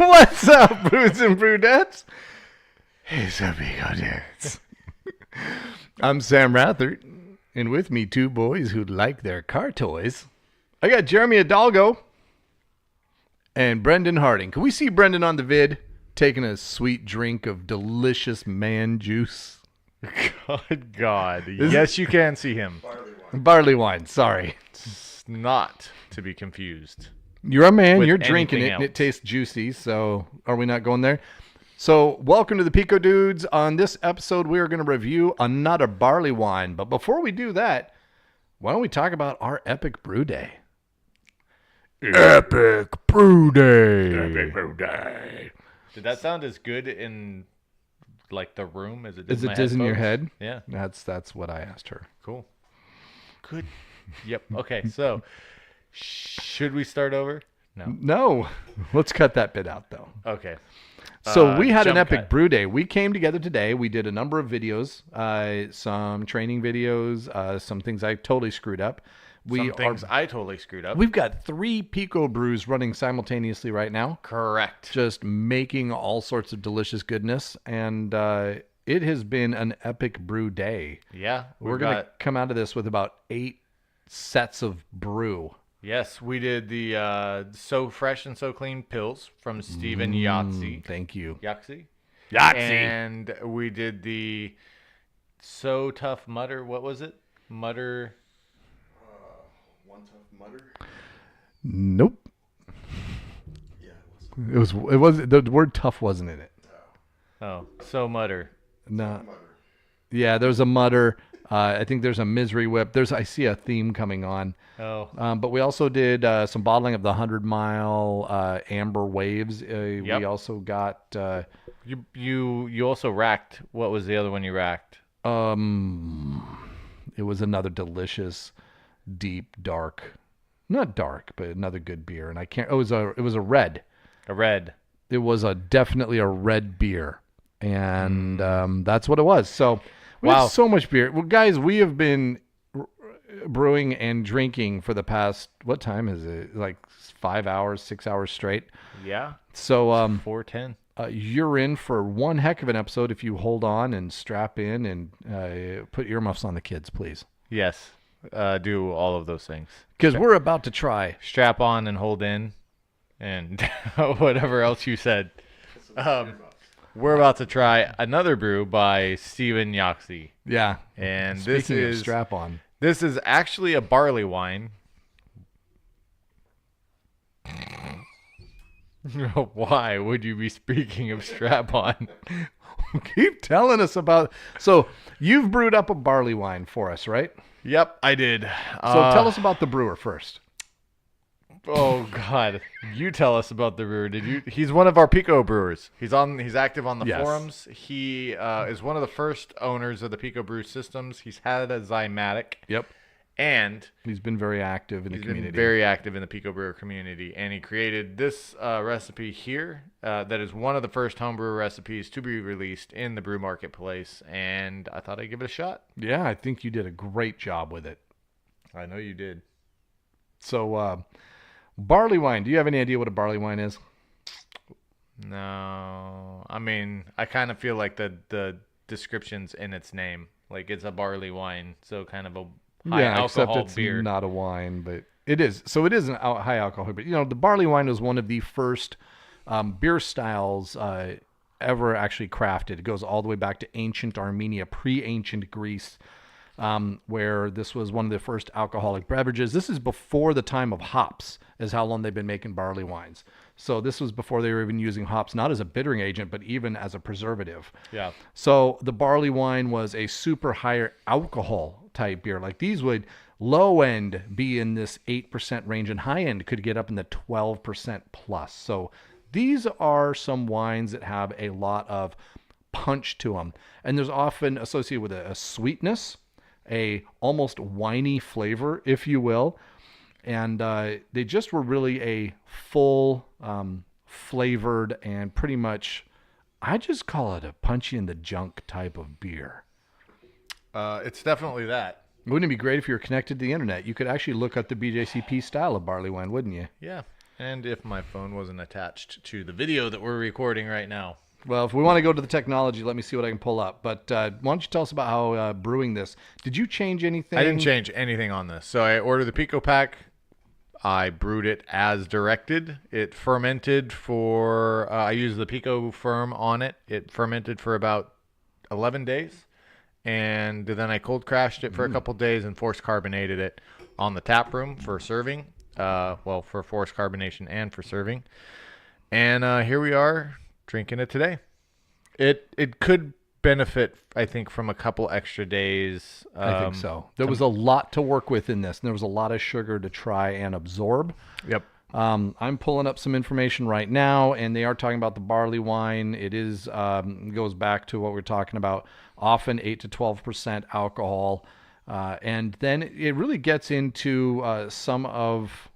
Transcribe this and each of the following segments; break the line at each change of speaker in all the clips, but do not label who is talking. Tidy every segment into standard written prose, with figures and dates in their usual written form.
What's up, brews and brudettes? It's amigo dudes. I'm Sam Rathert, and with me, two boys who like their car toys. I got Jeremy Hidalgo and Brendan Harding. Can we see Brendan on the vid taking a sweet drink of delicious man juice?
Good God. Yes, you can see him.
Barley wine, sorry.
It's not to be confused.
You're a man,
with
you're drinking it,
anything
and it
else.
tastes juicy, so are we not going there? So, welcome to the Pico Dudes. On this episode, we are going to review Another Barleywine. But before we do that, why don't we talk about our Epic Brew Day? Epic Brew Day. Epic Brew Day.
Did that sound as good in like the room as it did
Is
in my
it does in your
headphones?
head?
Yeah.
That's what I asked her.
Cool. Good. Yep. Okay. So, should we start over? No.
No. Let's cut that bit out, though.
Okay.
So we had an
jump
epic
cut.
brew day. We came together today. We did a number of videos, some training videos, some things I totally screwed up.
Some things I totally screwed up.
We've got 3 Pico brews running simultaneously right now,
Correct.
just making all sorts of delicious goodness. And it has been an epic brew day.
Yeah.
We're going to come out of this with about 8 sets of brew.
Yes, we did the So Fresh and So Clean pills from Stefan Yachzee.
Thank you.
Yachzee?
Yahtzee.
And we did the So Tough Mutter. What was it? Mutter.
One Tough Mutter?
Nope.
Yeah,
It was the word tough wasn't in it.
Oh, So Mutter.
No.
Mutter.
Yeah, there's a mutter. I think there's a misery whip. I see a theme coming on.
Oh,
But we also did some bottling of the 100-mile amber waves. We
Yep.
also got
you also racked. What was the other one you racked?
it was another delicious, deep, dark, not dark, but another good beer. And I can't. Oh, it was a red.
A red.
It was definitely a red beer, and that's what it was. So we
Wow.
have so much beer. Well, guys, we have been brewing and drinking for the past, what time is it? Like 5 hours, 6 hours straight.
Yeah.
So
410.
you're in for one heck of an episode if you hold on and strap in and put earmuffs on the kids, please.
Yes. Do all of those things.
Because we're about to try.
Strap on and hold in, and whatever else you said. We're about to try another brew by Stefan Yachzee.
Yeah.
And
Speaking of
this is
strap on.
This is actually a barley wine. Why would you be speaking of strap on?
Keep telling us about. So you've brewed up a barley wine for us, right?
Yep, I did.
So tell us about the brewer first.
Oh God, you tell us about the brewer. Did you? He's one of our Pico brewers. He's active on the
Yes.
forums. He is one of the first owners of the Pico brew systems. He's had a Zymatic,
Yep.
and
He's been very active in the
he's
community.
been very active in the Pico brewer community. And he created this recipe here that is one of the first homebrew recipes to be released in the brew marketplace. And I thought I'd give it a shot.
Yeah, I think you did a great job with it.
I know you did.
So barley wine. Do you have any idea what a barley wine is?
No, I mean, I kind of feel like the description's in its name. Like it's a barley wine, so kind of a high
except
alcohol
it's
beer.
not a wine, but it is. So it is an high alcohol. But the barley wine was one of the first beer styles ever actually crafted. It goes all the way back to ancient Armenia, pre-ancient Greece, where this was one of the first alcoholic beverages. This is before the time of hops, is how long they've been making barley wines. So this was before they were even using hops, not as a bittering agent, but even as a preservative.
Yeah.
So the barley wine was a super higher alcohol type beer. Like these would low end be in this 8% range, and high end could get up in the 12% plus. So these are some wines that have a lot of punch to them. And there's often associated with a sweetness, a almost winey flavor, if you will. And they just were really a full flavored and pretty much, I just call it a punchy in the junk type of beer.
It's definitely that.
Wouldn't it be great if you were connected to the internet? You could actually look up the BJCP style of barley wine, wouldn't you?
Yeah. And if my phone wasn't attached to the video that we're recording right now.
Well, if we want to go to the technology, let me see what I can pull up. But why don't you tell us about how brewing this? Did you change anything?
I didn't change anything on this. So I ordered the Pico Pack. I brewed it as directed. It fermented for, I used the Pico Firm on it. It fermented for about 11 days. And then I cold crashed it for a couple days and forced carbonated it on the tap room for serving. Well, for forced carbonation and for serving. And here we are drinking it today. It could benefit, I think, from a couple extra days.
I think so. There was a lot to work with in this, and there was a lot of sugar to try and absorb.
Yep.
I'm pulling up some information right now, and they are talking about the barley wine. It is goes back to what we're talking about, often 8 to 12% alcohol. And then it really gets into some of,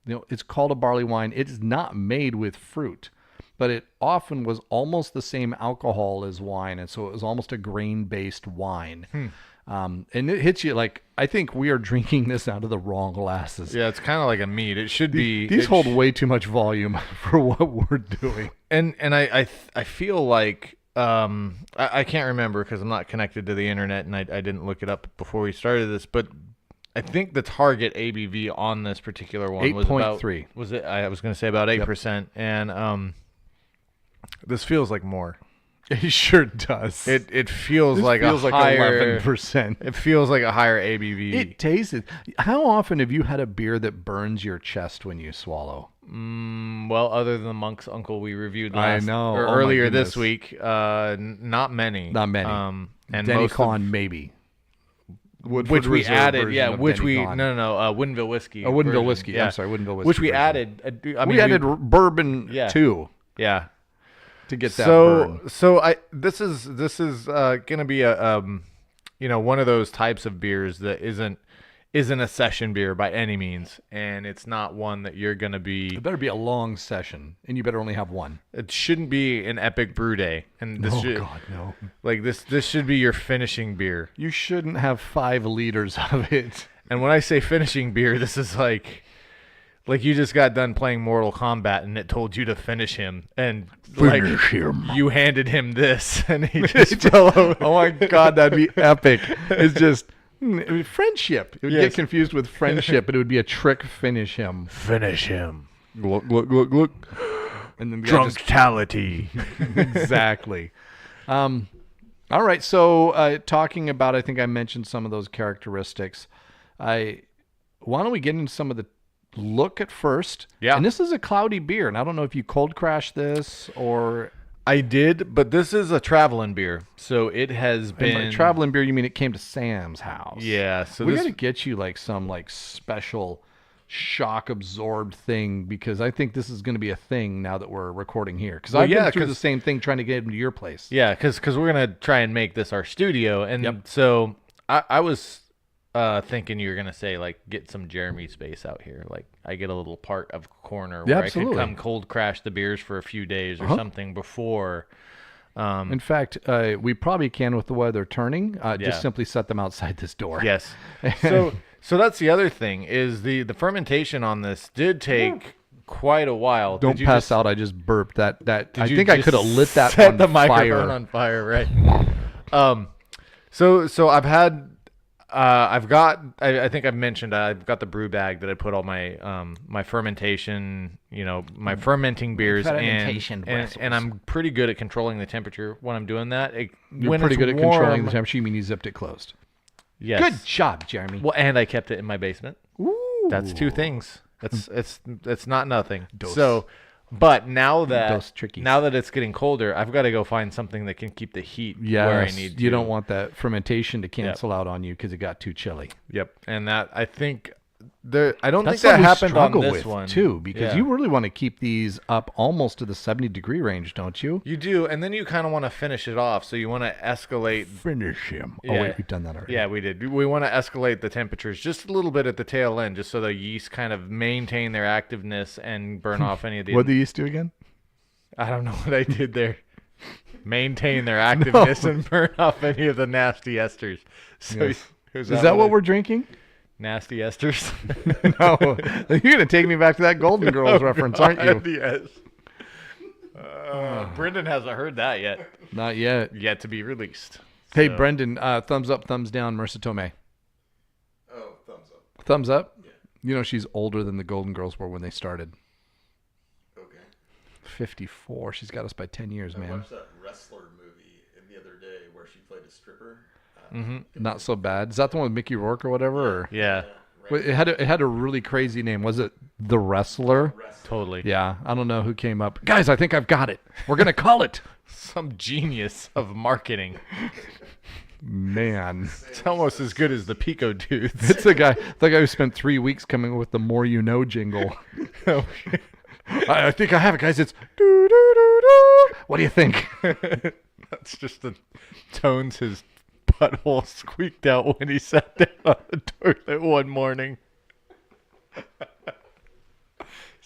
it's called a barley wine. It is not made with fruit, but it often was almost the same alcohol as wine. And so it was almost a grain-based wine. And it hits you like, I think we are drinking this out of the wrong glasses.
Yeah, it's kind of like a mead. It should be.
These hold way too much volume for what we're doing.
And I feel like, I can't remember because I'm not connected to the internet and I didn't look it up before we started this, but I think the target ABV on this particular one was about
8.3.
Was it? I was going to say about 8%, and this feels like more.
It sure does.
It feels like
feels
a
like
higher
11%.
It feels like a higher ABV.
It tasted. How often have you had a beer that burns your chest when you swallow?
Well, other than the Monk's Uncle we reviewed
I know. Oh, my
earlier this
goodness.
week, not many.
Not many.
And
Denny
most of-
Con, maybe.
which
Woodford
we
Reserve
added,
version
yeah,
of
which
Denny
we
Con.
no, Woodinville whiskey.
Oh, Woodinville
version,
whiskey.
yeah.
I'm sorry, Woodinville whiskey.
Which we
version.
added. I mean,
we added bourbon
Yeah.
too
yeah.
to get that burn.
So this is gonna be a one of those types of beers that isn't a session beer by any means, and it's not one that you're gonna be.
It better be a long session, and you better only have one.
It shouldn't be an epic brew day, and this should,
God, no.
like this should be your finishing beer.
You shouldn't have 5 liters of it.
And when I say finishing beer, this is like you just got done playing Mortal Kombat and it told you to finish him, and
Finish him.
you handed him this and he just fell over.
Oh my God, that'd be epic. It's just friendship. It would
Yes.
get confused with friendship, but it would be a trick finish him.
Finish him.
Look. And then the guy just
Drunktality.
exactly. All right. So talking about, I think I mentioned some of those characteristics. Why don't we get into some of the look at first?
Yeah.
And this is a cloudy beer, and I don't know if you cold crashed this or
I did, but this is a traveling beer, so it has
and
been
by traveling beer. You mean it came to Sam's house?
Yeah, so
we
this
got to get you like some like special shock absorbed thing, because I think this is going to be a thing now that we're recording here. Because
Well,
I've
yeah,
been through the
'cause-
same thing trying to get into your place.
Yeah, because we're gonna try and make this our studio, and
Yep.
so I was thinking you were gonna say like get some Jeremy space out here, like I get a little part of corner
Yeah,
where
absolutely.
I could come cold crash the beers for a few days or something before.
In fact, we probably can with the weather turning.
Yeah.
Just simply set them outside this door.
Yes. So that's the other thing is the fermentation on this did take quite a while.
Don't
Did you
pass
just-
out. I just burped. That I
Did you
think I
just
could have lit that
set
on
the microphone
fire.
on fire, right? So I've had, I think I've mentioned I've got the brew bag that I put all my my fermentation, my fermenting beers
Fermentation
in,
vessels.
and I'm pretty good at controlling the temperature when I'm doing that.
You're
when
pretty
it's
good at controlling the
warm-
temperature. You mean you zipped it closed?
Yes.
Good job, Jeremy.
Well, and I kept it in my basement.
Ooh.
That's 2 things. It's not nothing.
Dose.
So, but now
Dose
that
trickies.
it's getting colder, I've got to go find something that can keep the heat
Yes,
where I need to.
you don't want that fermentation to cancel out on you because it got too chilly.
Yep, and that I think I don't
That's
think that
something we
happened on
struggle
this
with
one
too, because
Yeah.
you really want to keep these up almost to the 70-degree range, don't you?
You do, and then you kind of want to finish it off, so you want to escalate.
Finish him. Oh
Yeah.
wait, we've done that already.
Yeah, we did. We want to escalate the temperatures just a little bit at the tail end, just so the yeast kind of maintain their activeness and burn off any of the.
What do you used to do again?
I don't know what I did there. Maintain their activeness and burn off any of the nasty esters. So
Yes.
is
Is that what
it-
we're drinking?
Nasty esters.
No, you're gonna take me back to that Golden Girls reference, aren't you?
Yes. Brendan hasn't heard that yet.
Not yet.
Yet to be released.
Hey,
So-
Brendan, thumbs up, thumbs down, Marissa Tomei.
Oh, thumbs up.
Thumbs up?
Yeah.
You know she's older than the Golden Girls were when they started.
Okay.
54. She's got us by 10 years,
I
man.
watched that wrestler movie the other day where she played a stripper.
Not so bad. Is that the one with Mickey Rourke or whatever? Or?
Yeah,
Wait, it had a really crazy name. Was it The Wrestler?
totally.
Yeah, I don't know who came up. Guys, I think I've got it. We're gonna call it.
Some genius of marketing.
Man,
It's almost as good as the Pico dudes.
it's the guy who spent 3 weeks coming up with the "More You Know" jingle. I think I have it, guys. It's doo doo doo doo. What do you think?
That's just the tones his butthole squeaked out when he sat down on the toilet one morning.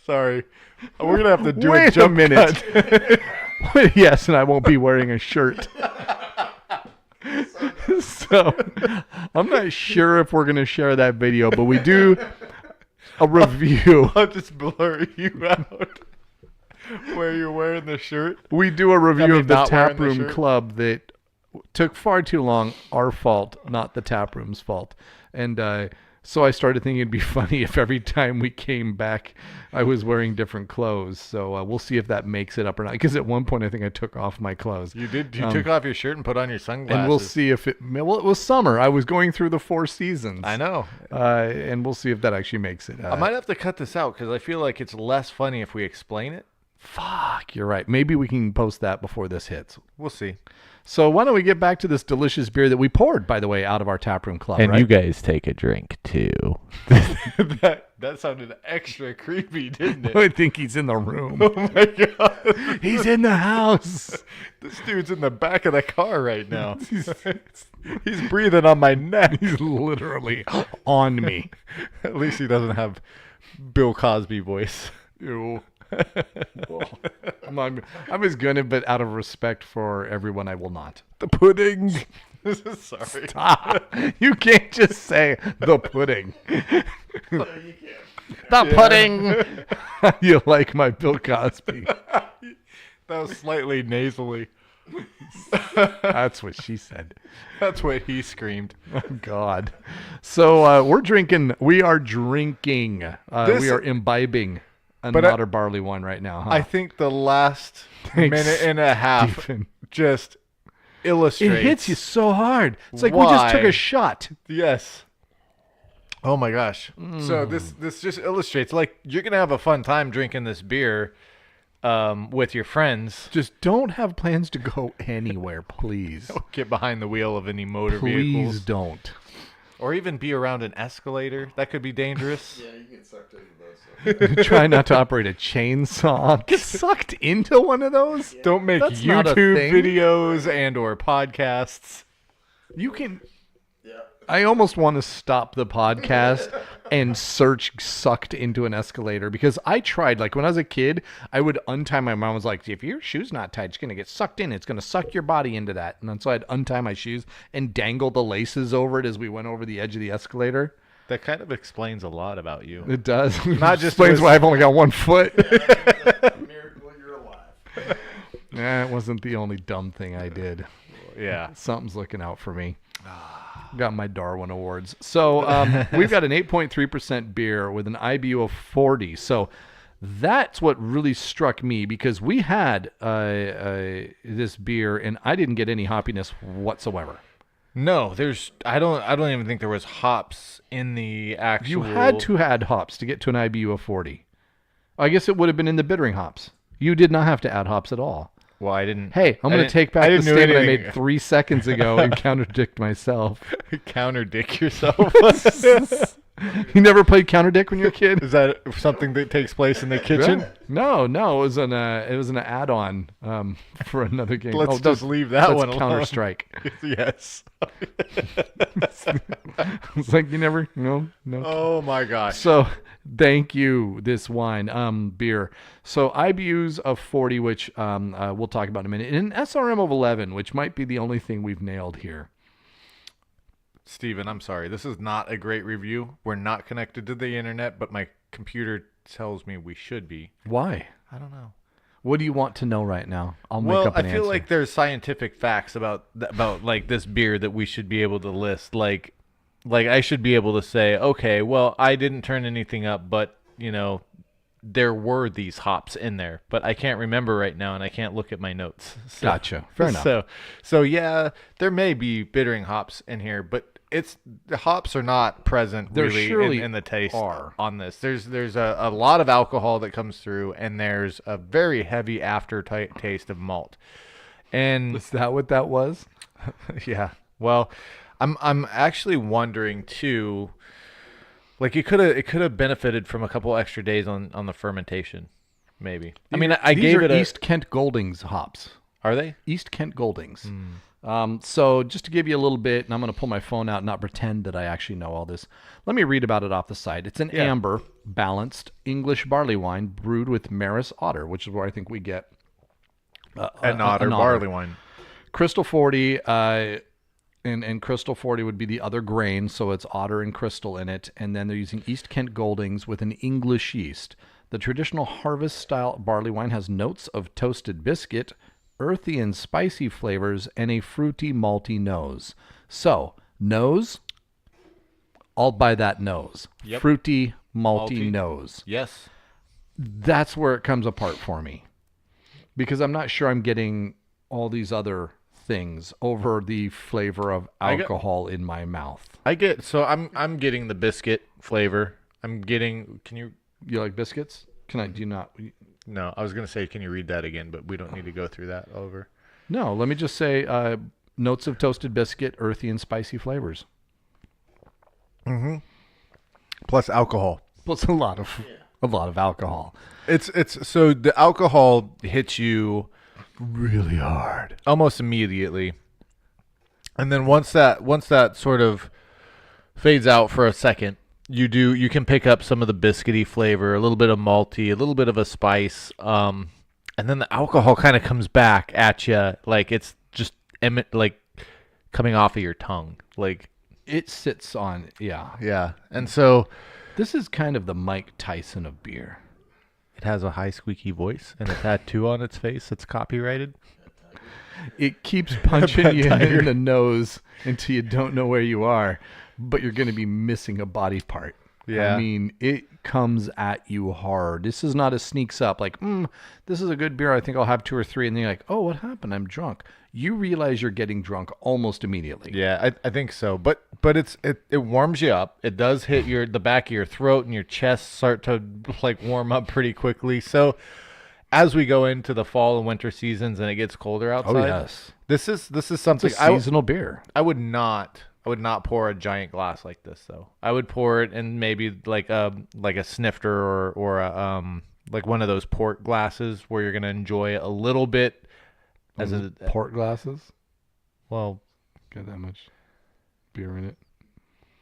Sorry. We're going to have to do a
Wait a
jump
minute.
cut.
Yes, and I won't be wearing a shirt. So I'm not sure if we're gonna share that video, but we do a review.
I'll just blur you out where you're wearing the shirt.
We do a review
mean
of the
not wearing the
Taproom
shirt?
Club that took far too long. Our fault, not the Taproom's fault. And so I started thinking it'd be funny if every time we came back, I was wearing different clothes. So we'll see if that makes it up or not. Because at one point, I think I took off my clothes.
You did. You took off your shirt and put on your sunglasses.
And we'll see if it. Well, it was summer. I was going through the 4 seasons.
I know.
And we'll see if that actually makes it.
I might have to cut this out because I feel like it's less funny if we explain it.
Fuck, you're right. Maybe we can post that before this hits.
We'll see.
So why don't we get back to this delicious beer that we poured, by the way, out of our Taproom Club, right?
guys take a drink too.
that sounded extra creepy, didn't it?
I think he's in the room.
Oh my god.
He's in the house.
This dude's in the back of the car right now. He's breathing on my neck.
He's literally on me.
At least he doesn't have Bill Cosby voice.
Ew. I'm as gonna, but out of respect for everyone, I will not.
The pudding. Sorry.
You can't just say the pudding.
No, you can't.
The pudding. You like my Bill Cosby?
That was slightly nasally.
That's what she said.
That's what he screamed.
Oh God. So we are drinking.
This-
We are imbibing Another Barleywine right now. Huh?
I think the last
Thanks,
minute and a half
Stephen.
just illustrates.
It hits you so hard. It's like we just took
Why?
a shot.
Yes. Oh my gosh. So this just illustrates like you're gonna have a fun time drinking this beer with your friends.
Just don't have plans to go anywhere, please.
Get behind the wheel of any motor
Please
vehicles.
don't.
Or even be around an escalator. That could be dangerous.
Yeah, you can get sucked into those. So.
Try not to operate a chainsaw. Get sucked into one of those.
Don't make
That's not a
YouTube
thing.
videos and or podcasts.
You can.
Yeah.
I almost want to stop the podcast and search sucked into an escalator because I tried, like when I was a kid, I would untie. My mom was like, if your shoe's not tight, it's going to get sucked in. It's going to suck your body into that. And then so I'd untie my shoes and dangle the laces over it as we went over the edge of the escalator.
That kind of explains a lot about you.
It does.
Not just
explains
with-
why I've only got 1 foot.
Miracle you're alive.
Nah, it wasn't the only dumb thing I did.
Yeah.
Something's looking out for me. Got my Darwin Awards. So we've got an 8.3% beer with an IBU of 40. So that's what really struck me because we had this beer and I didn't get any hoppiness whatsoever.
No, I don't even think there was hops in the actual.
You had to add hops to get to an IBU of 40. I guess it would have been in the bittering hops. You did not have to add hops at all.
Well, I didn't.
Hey, I'm
I
going to
didn't-
take back
I
the
didn't do
statement I
anything.
made 3 seconds ago and contradict myself.
Counterdick yourself.
You never played Counterdick when you were a kid?
Is that something that takes place in the kitchen?
No, it was an add-on for another game.
Let's
Oh,
just leave that
that's
one alone.
Counter Strike.
Yes.
It's like you never no.
Oh my gosh.
So thank you, this wine beer. So IBUs of 40, which we'll talk about in a minute, and an SRM of 11, which might be the only thing we've nailed here.
Steven, I'm sorry. This is not a great review. We're not connected to the internet, but my computer tells me we should be.
Why?
I don't know.
What do you want to know right now? I'll make
Well,
up an
I feel
answer.
like there's scientific facts about like this beer that we should be able to list. Like I should be able to say, okay, well, I didn't turn anything up, but there were these hops in there, but I can't remember right now, and I can't look at my notes. So,
Gotcha. Fair enough.
So yeah, there may be bittering hops in here, but the hops are not present
There
really
surely
in the taste
are.
on this. There's a lot of alcohol that comes through, and there's a very heavy aftertaste of malt. And
Is that what that was?
yeah, well, I'm actually wondering too. Like it could have benefited from a couple extra days on the fermentation, maybe. I mean, I
These
gave
are
it a.
East Kent Goldings hops.
Are they?
East Kent Goldings. So just to give you a little bit, and I'm going to pull my phone out and not pretend that I actually know all this. Let me read about it off the site. It's an amber, balanced English barley wine brewed with Maris Otter, which is where I think we get
Anotter Barleywine.
Crystal 40, and Crystal 40 would be the other grain, so it's Otter and Crystal in it. And then they're using East Kent Goldings with an English yeast. The traditional harvest-style barley wine has notes of toasted biscuit, earthy and spicy flavors, and a fruity, malty nose. So, nose, I'll buy that nose.
Yep.
Fruity, malty
Malty.
nose.
Yes.
That's where it comes apart for me. Because I'm not sure I'm getting all these other things over the flavor of alcohol in my mouth.
I'm getting the biscuit flavor. Can you?
You like biscuits? Do you not?
No, I was gonna say, can you read that again? But we don't need to go through that over.
No, let me just say notes of toasted biscuit, earthy and spicy flavors.
Plus alcohol.
Plus a lot of alcohol.
It's so the alcohol hits you
Really hard.
almost immediately, and then once that sort of fades out for a second, you can pick up some of the biscuity flavor, a little bit of malty, a little bit of a spice, and then the alcohol kind of comes back at you, like it's just like coming off of your tongue, like
It sits on,
yeah, and so
This is kind of the Mike Tyson of beer.
it has a high squeaky voice and a tattoo on its face that's copyrighted.
It keeps punching
Pet
you
tiger.
in the nose until you don't know where you are, but you're going to be missing a body part.
Yeah.
I mean, it comes at you hard. This is not a sneaks up like, this is a good beer. I think I'll have 2 or 3. And then you're like, oh, what happened? I'm drunk. You realize you're getting drunk almost immediately.
Yeah, I think so. But it warms you up. It does hit the back of your throat and your chest start to like warm up pretty quickly. So as we go into the fall and winter seasons and it gets colder outside,
Oh, yes.
this is
It's
something
a seasonal beer.
I would not pour a giant glass like this though. I would pour it in maybe like a snifter or a like one of those port glasses where you're gonna enjoy it a little bit as a
Port glasses.
well.
Got that much beer in it.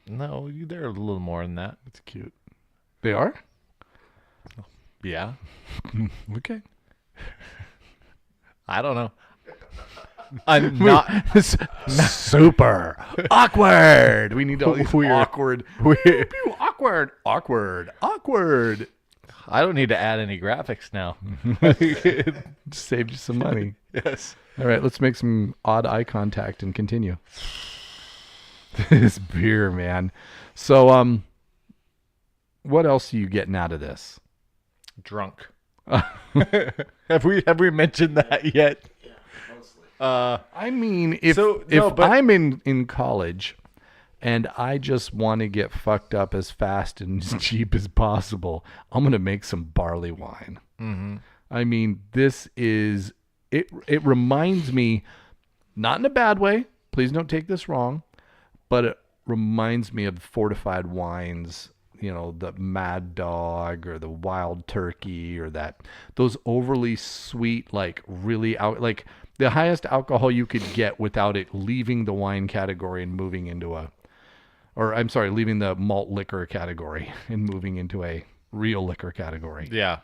No, they're a little more than that.
It's cute. They are?
Yeah,
Okay.
I don't know. I'm not.
Super awkward. We need all these
Weird.
awkward.
Weird.
Awkward.
I don't need to add any graphics now.
Just saved you some money.
Yes.
All right, let's make some odd eye contact and continue. This beer, man. So, what else are you getting out of this?
Drunk. Have we mentioned that yet?
Yeah, mostly.
I mean, if
So, no, but-
I'm in college and I just want to get fucked up as fast and as cheap as possible, I'm gonna make some barley wine.
Mm-hmm.
I mean, this is it. It reminds me, not in a bad way. Please don't take this wrong, but it reminds me of fortified wines. You know, the Mad Dog or the Wild Turkey or those overly sweet, like really like the highest alcohol you could get without it leaving the wine category and moving into leaving the malt liquor category and moving into a real liquor category.
Yeah.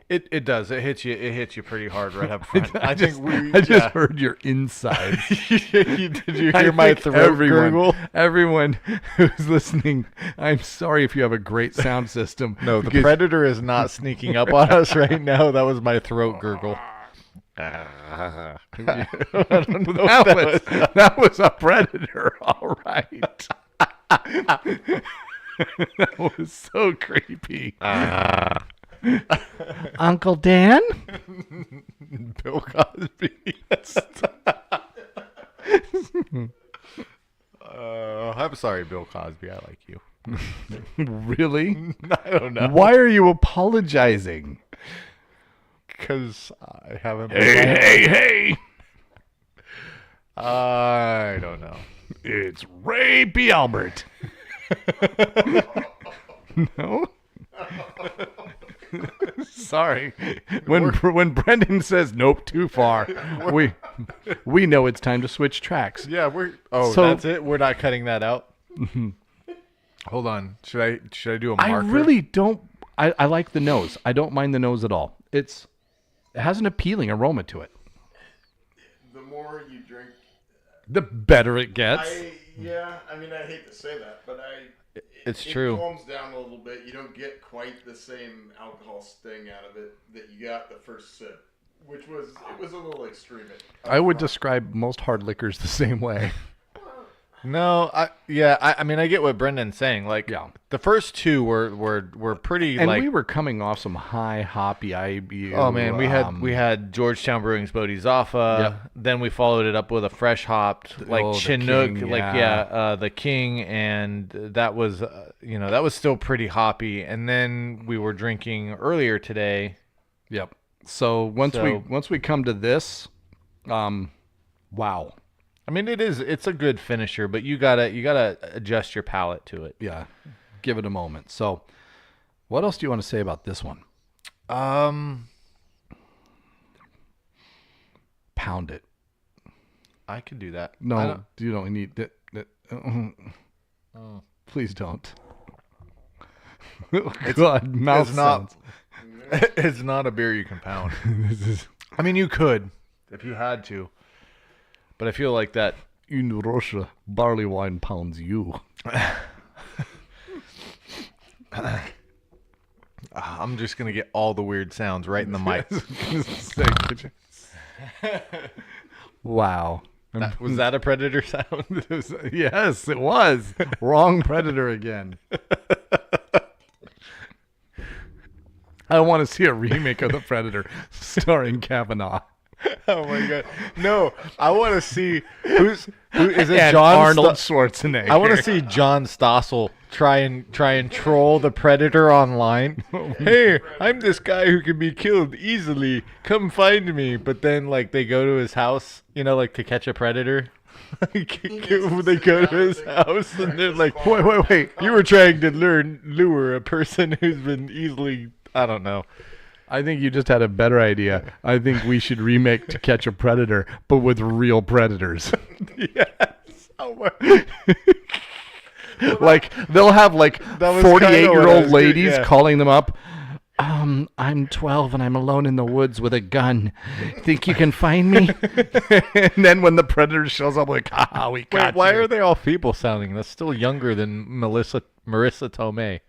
It does. It hits you. It hits you pretty hard right up front.
I just heard your inside.
Did you hear my throat gurgle?
Everyone who's listening, I'm sorry if you have a great sound system.
No, the predator is not sneaking up on us right now. That was my throat gurgle.
I don't know that was a predator. All right. That was so creepy. Uncle Dan?
Bill Cosby. I'm sorry, Bill Cosby. I like you.
Really?
I don't know.
Why are you apologizing?
Because I haven't.
Hey!
I don't know.
It's Ray B. Albert. No? Sorry. When Brendan says nope, too far, we know it's time to switch tracks.
Yeah, so that's it. We're not cutting that out. Hold on. Should I do a marker?
I really don't. I like the nose. I don't mind the nose at all. It has an appealing aroma to it.
The more you drink,
The better it gets.
I mean, I hate to say that, but
It's true.
It calms down a little bit. You don't get quite the same alcohol sting out of it that you got the first sip, which was a little extreme.
I would describe most hard liquors the same way.
No, I mean, I get what Brendan's saying. Like,
Yeah.
the first two were pretty,
And
like,
we were coming off some high hoppy IBU.
oh man, we had Georgetown Brewing's Bodhisattva.
Yep.
Then we followed it up with a fresh hopped, like
the
Chinook,
King,
the King, and that was, that was still pretty hoppy. And then we were drinking earlier today.
Yep. So once we come to this, wow.
I mean, it's a good finisher, but you gotta adjust your palate to it.
Yeah. Give it a moment. So what else do you want to say about this one? Pound it.
I could do that.
No, you don't need that. Please don't. God, mouth sounds.
It's not a beer you can pound. I mean, you could if you had to, but I feel like that.
In Russia, barley wine pounds you.
I'm just gonna get all the weird sounds right in the mic.
Wow.
Was that a predator sound?
Yes, it was. Wrong predator again. I want to see a remake of The Predator starring Kavanaugh.
Oh my god! No, I want to see who is it?
And
John
Arnold Schwarzenegger.
I want to see John Stossel try and troll the Predator online. Hey, I'm this guy who can be killed easily. Come find me. But then, like, they go to his house, like to catch a predator. They go to his house and they're like,
Wait.
you were trying to lure a person who's been easily, I don't know.
I think you just had a better idea. I think we should remake To Catch a Predator, but with real predators.
Yes. Oh my.
Like, they'll have, like,
That was kinda what I
48-year-old
was
ladies
yeah.
calling them up. I'm 12 and I'm alone in the woods with a gun. Think you can find me? And then when the predator shows up, like, we got
Wait, why
you.
are they all feeble sounding? That's still younger than Marissa Tomei.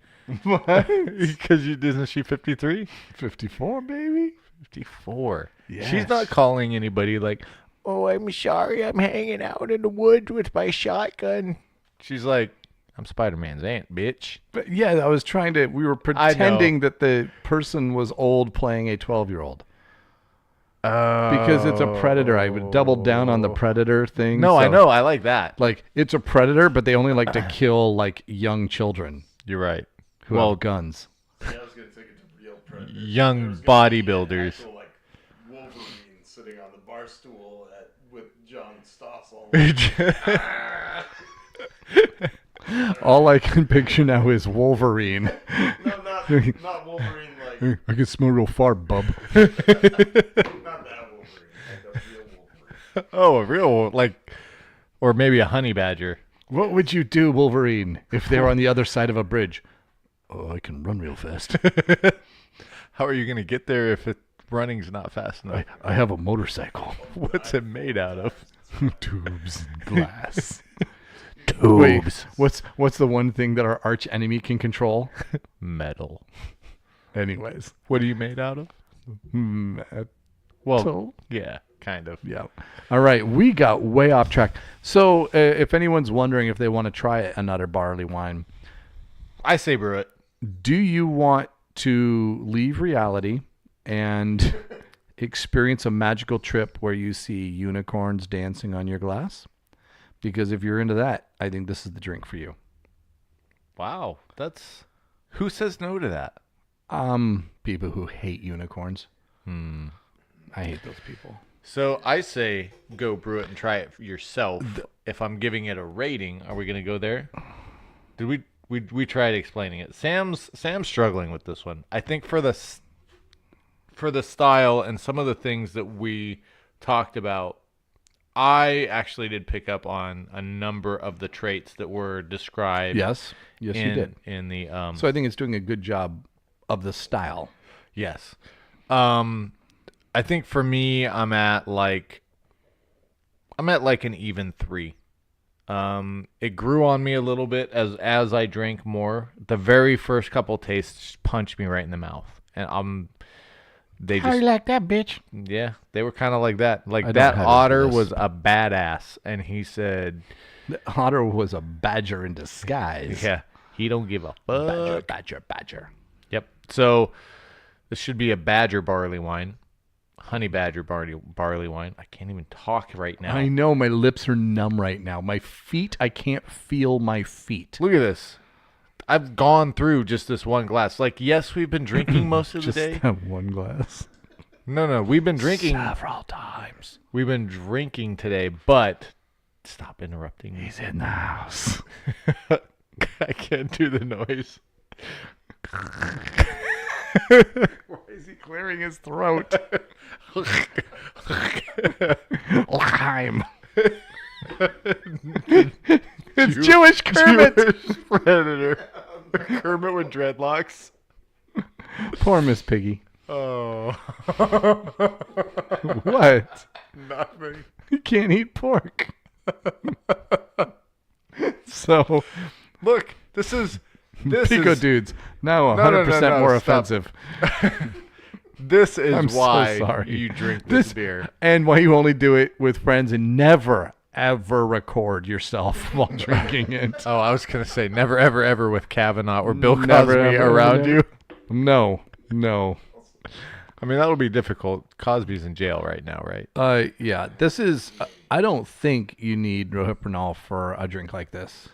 What?
Because isn't she 53?
54, baby?
54.
Yes.
She's not calling anybody like, oh, I'm sorry, I'm hanging out in the woods with my shotgun. She's like, I'm Spider-Man's aunt, bitch.
But yeah, we were pretending that the person was old playing a 12-year-old. Because it's a predator. I would double down on the predator thing.
No,
so,
I know. I like that.
Like, it's a predator, but they only like to kill, like, young children
You're right.
who have guns.
Yeah, I was going to take it to real predators.
Young
There was gonna be an
bodybuilders.
actual, like, Wolverine sitting on the bar stool with John Stossel.
All I can picture now is Wolverine.
No, not Wolverine, like,
I can smell real far, bub.
not that Wolverine, like a real Wolverine.
Oh, a real, like, or maybe a honey badger.
What would you do, Wolverine, if they were on the other side of a bridge? Oh, I can run real fast.
How are you going to get there if running's not fast enough?
I have a motorcycle.
What's it made out of?
Tubes and glass.
Tubes.
Wait, what's the one thing that our arch enemy can control?
Metal.
Anyways.
What are you made out of?
Metal.
Well, yeah, kind of.
Yeah. All right. We got way off track. So if anyone's wondering if they want to try Another Barleywine,
I say brew it.
do you want to leave reality and experience a magical trip where you see unicorns dancing on your glass? Because if you're into that, I think this is the drink for you.
Wow, who says no to that?
People who hate unicorns. I hate those people.
So I say go brew it and try it yourself. If I'm giving it a rating, are we going to go there? Did we tried explaining it? Sam's struggling with this one. I think for the style and some of the things that we talked about, I actually did pick up on a number of the traits that were described.
Yes, you did.
In the
So I think it's doing a good job of the style.
yes. I think for me, I'm at like an even 3. It grew on me a little bit as I drank more. The very first couple tastes punched me right in the mouth, and they
How
just
you like that, bitch?
yeah, they were kind of like that. Like
I don't
that
have it
otter
for this.
was a badass, and he said,
The otter was a badger in disguise.
"Yeah, he don't give a fuck."
Badger.
Yep. So this should be a Badger barley wine, honey badger barley wine. I can't even talk right now.
I know my lips are numb right now. My feet, I can't feel my feet.
Look at this. I've gone through just this one glass. Like, yes, we've been drinking most of the
Just
day.
that one glass.
No, we've been drinking.
Several times.
We've been drinking today, but stop interrupting me.
He's in the house.
I can't do the noise.
Why is he clearing his throat? Lime. It's Jewish Kermit.
Jewish predator. Kermit with dreadlocks.
Poor Miss Piggy.
Oh.
What?
Nothing.
He can't eat pork. So,
Look, this is
Pico dudes, now 100%
no,
more
stop.
offensive.
This is
I'm so
why
sorry.
you drink this beer.
And why you only do it with friends and never, ever record yourself while drinking it.
Oh, I was gonna say never, ever, ever with Kavanaugh or Bill Cosby
Never, ever,
around
never.
you.
No.
I mean, that would be difficult. Cosby's in jail right now, right?
Yeah, this is, I don't think you need Rohypnol for a drink like this.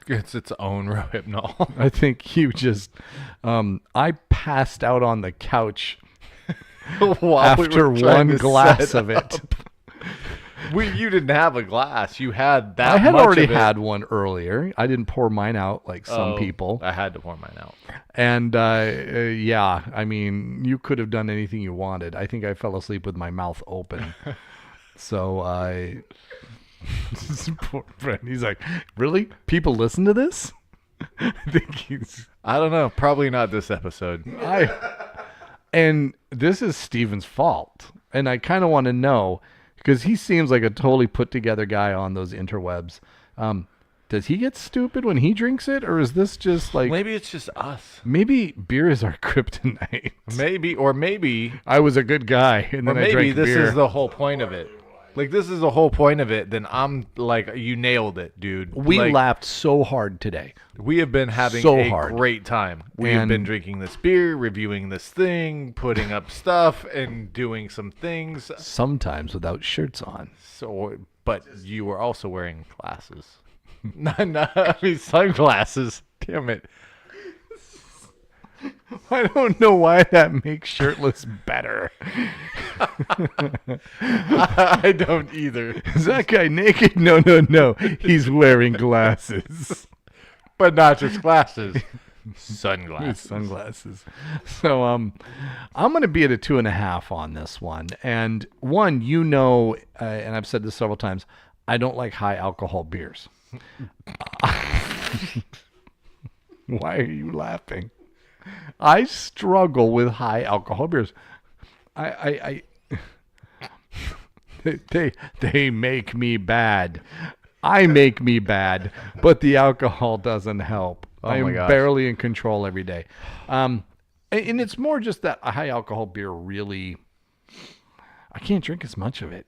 It's its own Rohypnol.
I think you just, I passed out on the couch
While we
after
were trying
one
to
glass
set
of it.
You didn't have a glass. You had that.
I had
much
already
of it.
had one earlier. I didn't pour mine out like some
Oh,
people.
I had to pour mine out.
And yeah, I mean, you could have done anything you wanted. I think I fell asleep with my mouth open. So I, poor friend, he's like, really? People listen to this? I think he's.
I don't know. Probably not this episode.
And this is Steven's fault. And I kind of want to know, because he seems like a totally put together guy on those interwebs. Does he get stupid when he drinks it? Or is this just like,
Maybe it's just us.
maybe beer is our kryptonite?
Maybe,
I was a good guy, and
or
then I
maybe
drank
this
beer.
is the whole point of it. Like, this is the whole point of it. Then I'm like, you nailed it, dude.
We
Like,
laughed so hard today.
We have been having
so
a
hard.
great time. We have
And-
been drinking this beer, reviewing this thing, putting up stuff, and doing some things.
Sometimes without shirts on.
So, but you were also wearing glasses. I mean sunglasses. Damn it.
I don't know why that makes shirtless better.
I don't either.
Is that guy naked? No. He's wearing glasses.
But not just glasses. Sunglasses.
Sunglasses. So I'm gonna be at a 2.5 on this one. And one, and I've said this several times, I don't like high alcohol beers. Why are you laughing? I struggle with high alcohol beers. I they make me bad. I make me bad, but the alcohol doesn't help. I am
my gosh.
barely in control every day. And it's more just that a high alcohol beer really, I can't drink as much of it.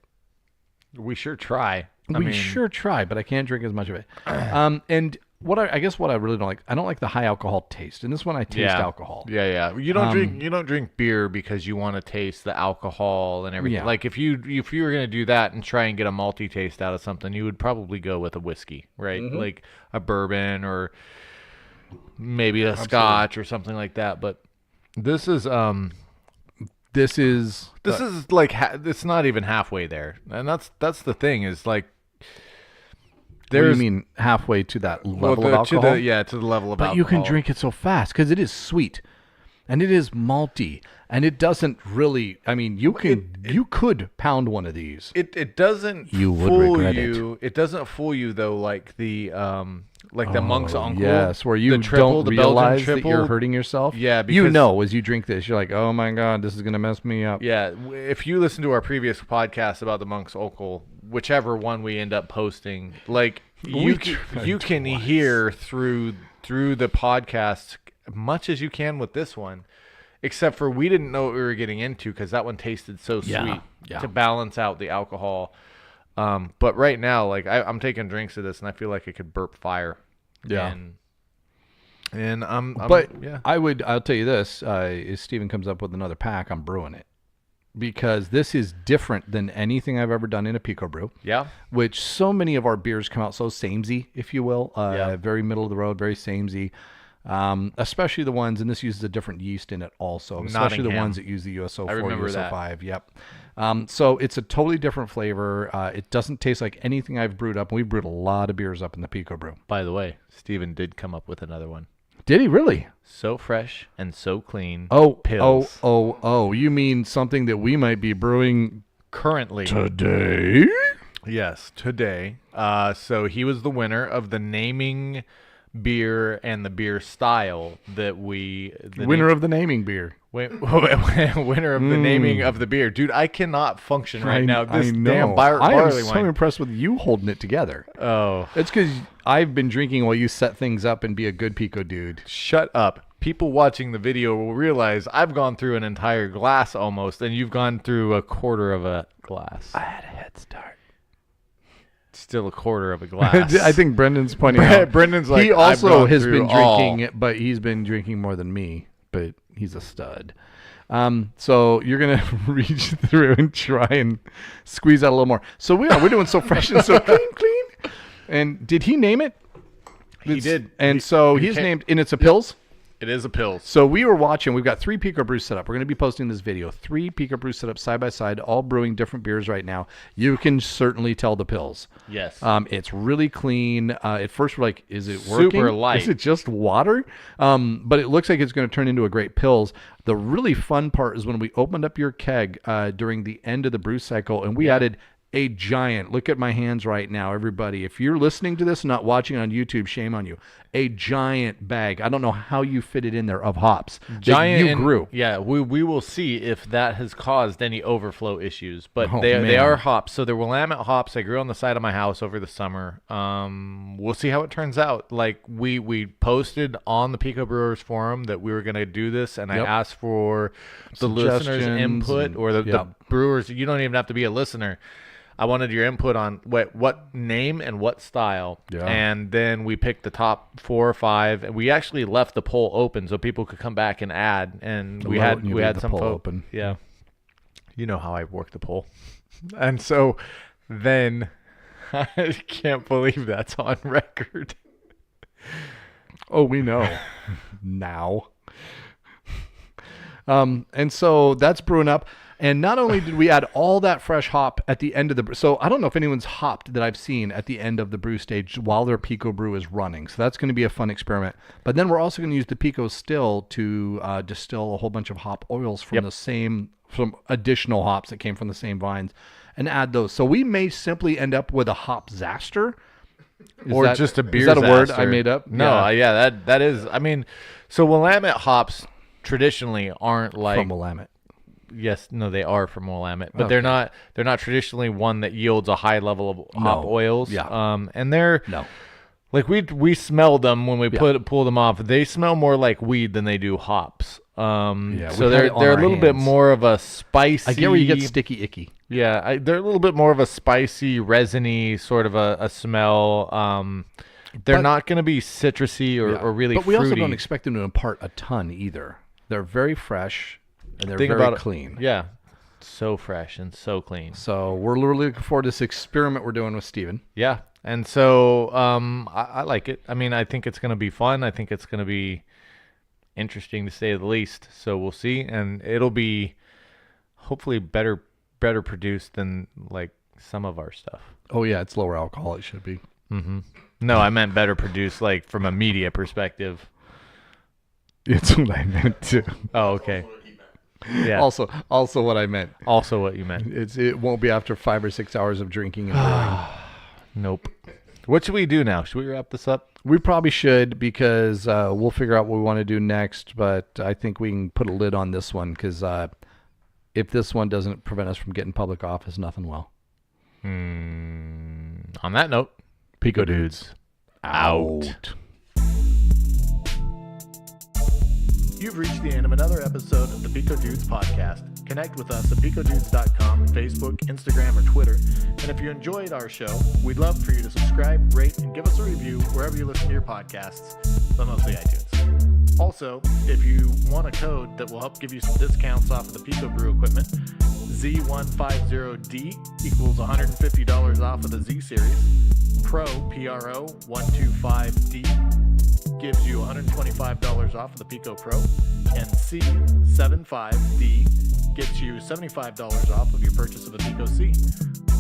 We sure try.
We sure try, but I can't drink as much of it. And I guess what I really don't like, I don't like the high alcohol taste. And this one I taste alcohol.
Yeah. You don't drink beer because you want to taste the alcohol and everything.
Yeah.
Like if you were gonna do that and try and get a malty taste out of something, you would probably go with a whiskey, right? Like a bourbon or maybe a scotch or something like that. But this is like it's not even halfway there, and that's the thing is like.
What do you mean halfway to that level of alcohol?
To the level of
but
alcohol.
you can drink it so fast because it is sweet, and it is malty, and it doesn't really. I mean, you could pound one of these.
It doesn't
You would
fool
regret
you. It doesn't fool you though, like the monk's uncle.
Yes, where you
the triple,
don't
the Belgian
realize that
triple.
you're hurting yourself.
Yeah,
you
because-
know as you drink this, you're like, oh my god, this is gonna mess me up.
Yeah, if you listen to our previous podcast about the monk's uncle, whichever one we end up posting, like you can hear through the podcast much as you can with this one, except for we didn't know what we were getting into because that one tasted so sweet to balance out the alcohol. But right now, like I'm taking drinks of this and I feel like I could burp fire.
Yeah.
And
I'll tell you this: if Steven comes up with another pack, I'm brewing it because this is different than anything I've ever done in a Pico brew.
Yeah.
Which so many of our beers come out so samey, if you will, very middle of the road, very samey. Especially the ones, and this uses a different yeast in it also, especially the
Nottingham.
ones that use the USO4,
remember that.
USO5. Yep. So it's a totally different flavor. It doesn't taste like anything I've brewed up. We've brewed a lot of beers up in the Pico brew.
By the way, Steven did come up with another one.
Did he really?
So fresh and so clean.
Pills. You mean something that we might be brewing
currently
today?
Yes, today. So he was the winner of the naming beer and the beer style that
winner of the naming beer.
Winner of the naming of the beer. Dude, I cannot function right now. This
I know.
damn
I am
barley
so
wine.
impressed with you holding it together.
Oh.
It's because I've been drinking while you set things up and be a good Pico dude.
Shut up. People watching the video will realize I've gone through an entire glass almost, and you've gone through a quarter of a glass.
I had a head start.
Still a quarter of a glass.
I think Brendan's pointing out.
Brendan's like,
he also
I've gone
has
through
been drinking, but he's been drinking more than me. But he's a stud. So you're gonna reach through and try and squeeze out a little more. So we're doing so fresh and so clean. And did he name it?
He did.
And so he's named, and it's a Pils.
It is a Pils.
So we were watching. We've got 3 Pico brews set up. We're going to be posting this video. 3 Pico brews set up side by side, all brewing different beers right now. You can certainly tell the Pils.
Yes.
It's really clean. At first, we're like, is it working?
Super light.
Is it just water? But it looks like it's going to turn into a great Pils. The really fun part is when we opened up your keg during the end of the brew cycle, and we added a giant, look at my hands right now, everybody. If you're listening to this and not watching on YouTube, shame on you. A giant bag. I don't know how you fit it in there of hops.
Giant.
You grew.
Yeah, we will see if that has caused any overflow issues. But
Oh,
they
man.
are hops. So they're Willamette hops. They grew on the side of my house over the summer. We'll see how it turns out. Like we posted on the Pico Brewers forum that we were going to do this, and I asked for the listeners'
Suggestions
input
and-
or the brewers. You don't even have to be a listener. I wanted your input on what name and what style.
Yeah.
And then we picked the top 4 or 5, and we actually left the poll open so people could come back and add. And we had
the
some
poll
folk.
open.
Yeah. You know how I work the poll. And so then I can't believe that's on record.
Oh, we know now. And so that's brewing up. And not only did we add all that fresh hop at the end of the brew, so I don't know if anyone's hopped that I've seen at the end of the brew stage while their Pico brew is running. So that's going to be a fun experiment. But then we're also going to use the Pico still to distill a whole bunch of hop oils from from additional hops that came from the same vines and add those. So we may simply end up with a hop zaster
or just a beer.
Is that a word I made up?
No, that is. I mean, so Willamette hops traditionally aren't like
from Willamette.
Yes, no, they are from Willamette, but
Okay.
they're not traditionally one that yields a high level of hop oils.
Yeah.
And they're like we smelled them when we pull them off. They smell more like weed than they do hops. So they're a little bit more of a spicy.
I get where you get sticky icky.
Yeah, they're a little bit more of a spicy, resiny sort of a smell. They're not going to be citrusy or really
But we
fruity.
also don't expect them to impart a ton either. They're very fresh and they're
Think
very
about it.
clean.
Yeah, so fresh and so clean.
So we're really looking forward to this experiment we're doing with Steven.
Yeah, and so I like it. I mean, I think it's going to be fun. I think it's going to be interesting to say the least. So we'll see, and it'll be hopefully better produced than like some of our stuff.
Oh yeah, it's lower alcohol. It should be.
Mm-hmm. No, I meant better produced, like from a media perspective.
It's what I meant too.
Oh, okay. Yeah.
Also what I meant.
Also what you meant.
It won't be after 5 or 6 hours of drinking and brewing.
Nope. What should we do now? Should we wrap this up?
We probably should because we'll figure out what we want to do next. But I think we can put a lid on this one because if this one doesn't prevent us from getting public office, nothing will.
On that note,
Pico Dudes out.
You've reached the end of another episode of the Pico Dudes podcast. Connect with us at picodudes.com, Facebook, Instagram, or Twitter. And if you enjoyed our show, we'd love for you to subscribe, rate, and give us a review wherever you listen to your podcasts, but mostly iTunes. Also, if you want a code that will help give you some discounts off of the Pico Brew equipment, Z150D equals $150 off of the Z Series. Pro, Pro 125D gives you $125 off of the Pico Pro, and C75D gets you $75 off of your purchase of a Pico C.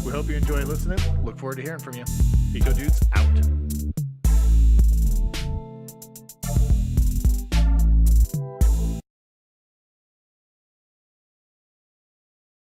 We hope you enjoy listening. Look forward to hearing from you. Pico Dudes out.